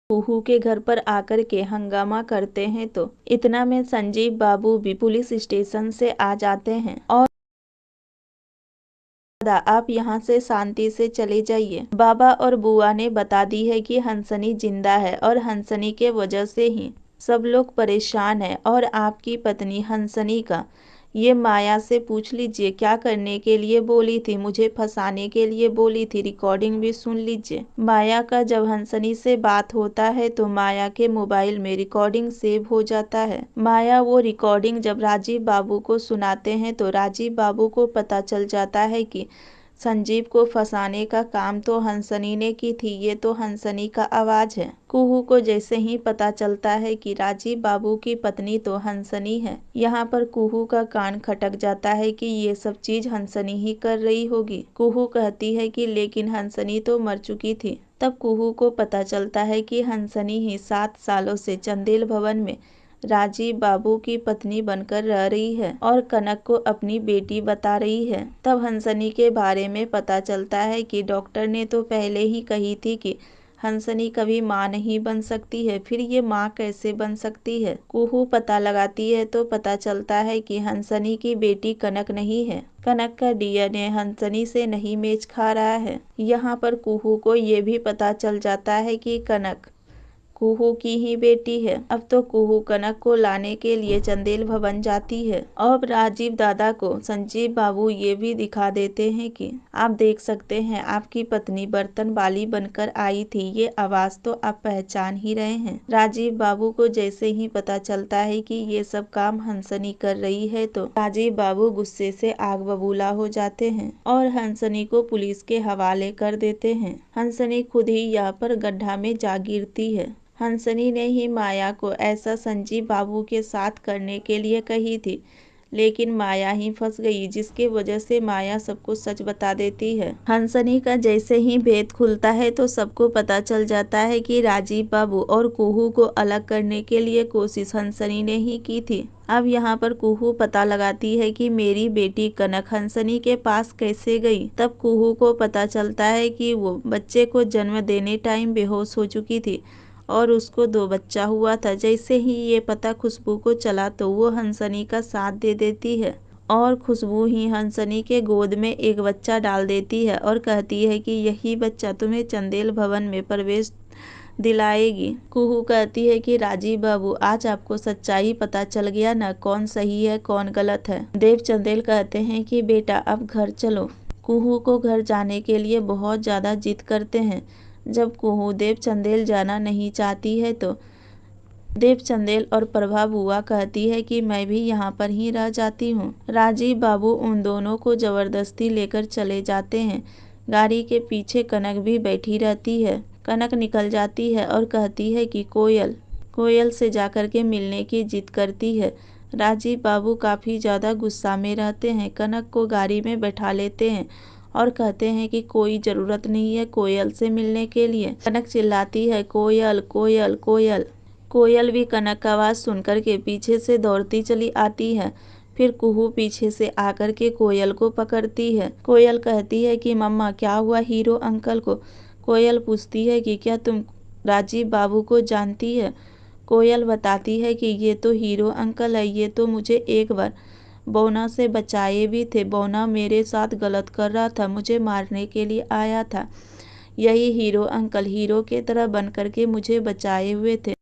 कुहू के घर पर आकर के हंगामा करते हैं तो इतना में संजीव बाबू भी पुलिस स्टेशन से आ जाते हैं और दादा आप यहाँ से शांति से चले जाइए। बाबा और बुआ ने बता दी है कि हंसनी जिंदा है और हंसनी के वजह से ही सब लोग परेशान हैं और आपकी पत्नी हंसनी का ये माया से पूछ लीजिए क्या करने के लिए बोली थी, मुझे फंसाने के लिए बोली थी। रिकॉर्डिंग भी सुन लीजिए। माया का जब हंसनी से बात होता है तो माया के मोबाइल में रिकॉर्डिंग सेव हो जाता है। माया वो रिकॉर्डिंग जब राजीव बाबू को सुनाते हैं तो राजीव बाबू को पता चल जाता है कि संजीव को फंसाने का काम तो हंसनी ने की थी, ये तो हंसनी का आवाज है। कुहू को जैसे ही पता चलता है कि राजीव बाबू की पत्नी तो हंसनी है, यहाँ पर कुहू का कान खटक जाता है कि ये सब चीज हंसनी ही कर रही होगी। कुहू कहती है कि लेकिन हंसनी तो मर चुकी थी। तब कुहू को पता चलता है कि हंसनी ही 7 सालों से चंदेल भवन में राजीव बाबू की पत्नी बनकर रह रही है और कनक को अपनी बेटी बता रही है। तब हंसनी के बारे में पता चलता है कि डॉक्टर ने तो पहले ही कही थी कि हंसनी कभी माँ नहीं बन सकती है, फिर ये माँ कैसे बन सकती है। कुहू पता लगाती है तो पता चलता है कि हंसनी की बेटी कनक नहीं है। कनक का डीएनए हंसनी से नहीं मैच खा रहा है। यहाँ पर कुहू को ये भी पता चल जाता है कि कनक कुहू की ही बेटी है। अब तो कुहू कनक को लाने के लिए चंदेल भवन जाती है और राजीव दादा को संजीव बाबू ये भी दिखा देते हैं कि आप देख सकते हैं आपकी पत्नी बर्तन बाली बनकर आई थी, ये आवाज तो आप पहचान ही रहे हैं। राजीव बाबू को जैसे ही पता चलता है कि ये सब काम हंसनी कर रही है तो राजीव बाबू गुस्से से आग बबूला हो जाते हैं और हंसनी को पुलिस के हवाले कर देते हैं। हंसनी खुद ही यहाँ पर गड्ढा में जा गिरती है। हंसनी ने ही माया को ऐसा संजीव बाबू के साथ करने के लिए कही थी, लेकिन माया ही फंस गई, जिसके वजह से माया सबको सच बता देती है। हंसनी का जैसे ही भेद खुलता है तो सबको पता चल जाता है कि राजीव बाबू और कुहू को अलग करने के लिए कोशिश हंसनी ने ही की थी। अब यहाँ पर कुहू पता लगाती है कि मेरी बेटी कनक हंसनी के पास कैसे गई। तब कुहू को पता चलता है कि वो बच्चे को जन्म देने टाइम बेहोश हो चुकी थी और उसको 2 बच्चा हुआ था। जैसे ही ये पता खुशबू को चला तो वो हंसनी का साथ दे देती है और खुशबू ही हंसनी के गोद में एक बच्चा डाल देती है और कहती है कि यही बच्चा तुम्हें चंदेल भवन में प्रवेश दिलाएगी। कुहू कहती है कि राजीव बाबू आज आपको सच्चाई पता चल गया ना, कौन सही है कौन गलत है। देव चंदेल कहते हैं कि बेटा अब घर चलो। कुहू को घर जाने के लिए बहुत ज्यादा जिद करते हैं। जब कुहू देव चंदेल जाना नहीं चाहती है तो देव चंदेल और प्रभा बुआ कहती है कि मैं भी यहाँ पर ही रह जाती हूँ। राजीव बाबू उन दोनों को जबरदस्ती लेकर चले जाते हैं। गाड़ी के पीछे कनक भी बैठी रहती है। कनक निकल जाती है और कहती है कि कोयल से जाकर के मिलने की जिद करती है। राजीव बाबू काफी ज्यादा गुस्सा में रहते हैं। कनक को गाड़ी में बैठा लेते हैं और कहते हैं कि कोई जरूरत नहीं है कोयल से मिलने के लिए। कनक चिल्लाती है कोयल कोयल कोयल। कोयल भी कनक का आवाज सुनकर के पीछे से दौड़ती चली आती है। फिर कुहू पीछे से आकर के कोयल को पकड़ती है। कोयल कहती है कि मम्मा क्या हुआ हीरो अंकल को। कोयल पूछती है कि क्या तुम राजीव बाबू को जानती है। कोयल बताती है कि ये तो हीरो अंकल है, ये तो मुझे एक बार बौना से बचाए भी थे। बौना मेरे साथ गलत कर रहा था, मुझे मारने के लिए आया था। यही हीरो अंकल हीरो के तरह बन करके मुझे बचाए हुए थे।